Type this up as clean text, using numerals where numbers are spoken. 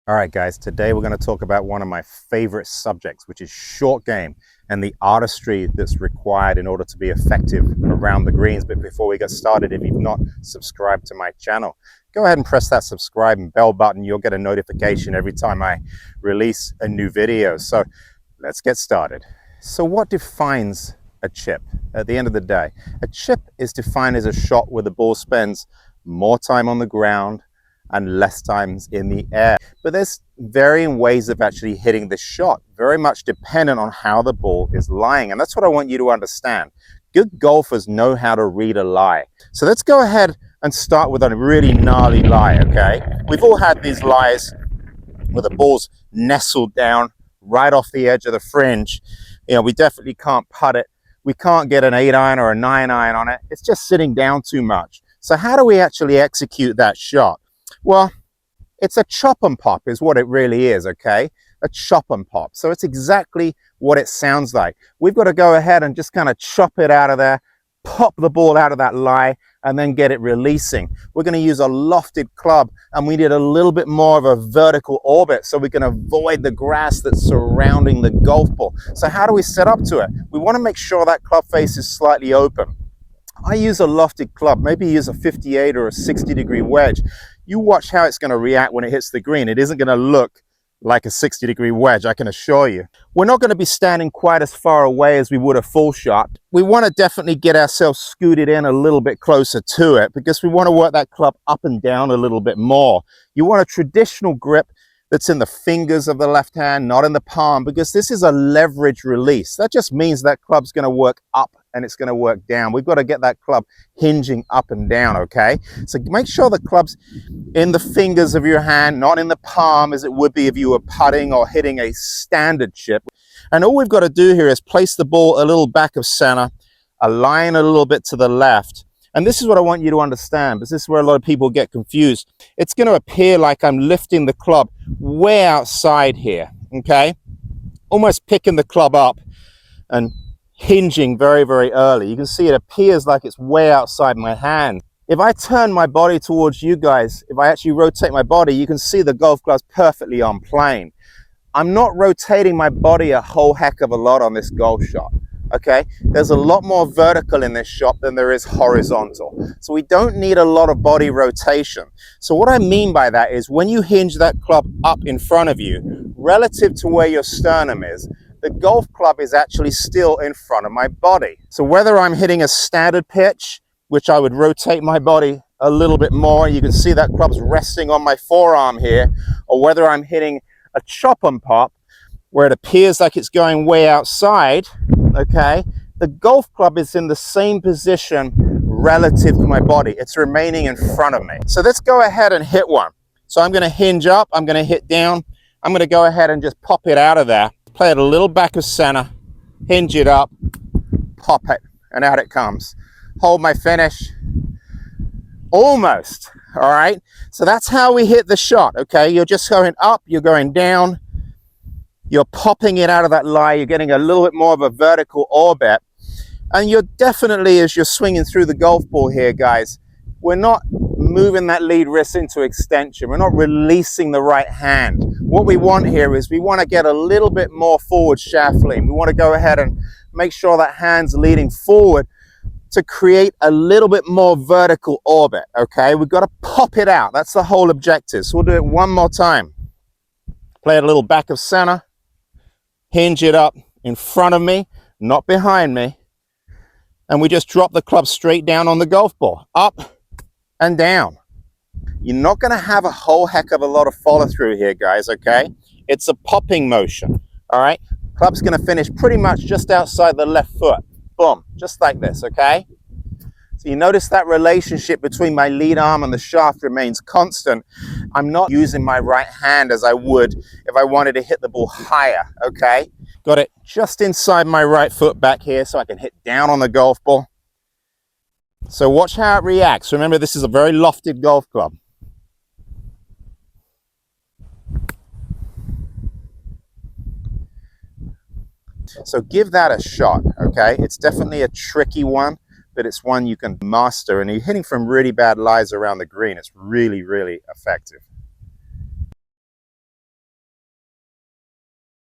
All right, guys, today we're going to talk about one of my favorite subjects, which is short game and the artistry that's required in order to be effective around the greens. But before we get started, if you've not subscribed to my channel, go ahead and press that subscribe and bell button. You'll get a notification every time I release a new video. So let's get started. So what defines a chip at the end of the day? A chip is defined as a shot where the ball spends more time on the ground and less times in the air. But there's varying ways of actually hitting the shot, very much dependent on how the ball is lying. And that's what I want you to understand. Good golfers know how to read a lie. So let's go ahead and start with a really gnarly lie, okay? We've all had these lies where the ball's nestled down right off the edge of the fringe. You know, we definitely can't putt it. We can't get an 8-iron or a 9-iron on it. It's just sitting down too much. So how do we actually execute that shot? Well, it's a chop and pop is what it really is, okay? A chop and pop. So it's exactly what it sounds like. We've got to go ahead and just kind of chop it out of there, pop the ball out of that lie, and then get it releasing. We're going to use a lofted club, and we need a little bit more of a vertical orbit so we can avoid the grass that's surrounding the golf ball. So how do we set up to it? We want to make sure that club face is slightly open. I use a lofted club, maybe use a 58 or a 60-degree wedge. You watch how it's going to react when it hits the green. It isn't going to look like a 60-degree wedge, I can assure you. We're not going to be standing quite as far away as we would a full shot. We want to definitely get ourselves scooted in a little bit closer to it because we want to work that club up and down a little bit more. You want a traditional grip that's in the fingers of the left hand, not in the palm, because this is a leverage release. That just means that club's going to work up and it's going to work down. We've got to get that club hinging up and down, okay? So make sure the club's in the fingers of your hand, not in the palm as it would be if you were putting or hitting a standard chip. And all we've got to do here is place the ball a little back of center, align a little bit to the left. And this is what I want you to understand, because this is where a lot of people get confused. It's going to appear like I'm lifting the club way outside here, okay? Almost picking the club up and hinging very, very early. You can see it appears like it's way outside my hand. If I turn my body towards you guys, if I actually rotate my body, you can see the golf club's perfectly on plane. I'm not rotating my body a whole heck of a lot on this golf shot. Okay, there's a lot more vertical in this shot than there is horizontal. So we don't need a lot of body rotation. So what I mean by that is when you hinge that club up in front of you, relative to where your sternum is, the golf club is actually still in front of my body. So whether I'm hitting a standard pitch, which I would rotate my body a little bit more, you can see that club's resting on my forearm here, or whether I'm hitting a chop and pop, where it appears like it's going way outside, okay, the golf club is in the same position relative to my body. It's remaining in front of me. So let's go ahead and hit one. So I'm going to hinge up, I'm going to hit down, I'm going to go ahead and just pop it out of there, play it a little back of center, hinge it up, pop it, and out it comes. Hold my finish. Almost. All right. So that's how we hit the shot. Okay. You're just going up, you're going down, you're popping it out of that lie, you're getting a little bit more of a vertical orbit. And you're definitely, as you're swinging through the golf ball here, guys, we're not moving that lead wrist into extension. We're not releasing the right hand. What we want here is we want to get a little bit more forward shaft lean. We want to go ahead and make sure that hand's leading forward to create a little bit more vertical orbit, okay? We've got to pop it out. That's the whole objective. So we'll do it one more time. Play it a little back of center, hinge it up in front of me, not behind me, and we just drop the club straight down on the golf ball, up and down. You're not going to have a whole heck of a lot of follow through here, guys, okay? It's a popping motion, all right? Club's going to finish pretty much just outside the left foot. Boom, just like this, okay? So you notice that relationship between my lead arm and the shaft remains constant. I'm not using my right hand as I would if I wanted to hit the ball higher, okay? Got it just inside my right foot back here so I can hit down on the golf ball. So watch how it reacts. Remember, this is a very lofted golf club. So give that a shot, okay? It's definitely a tricky one, but it's one you can master. And you're hitting from really bad lies around the green. It's really, really effective.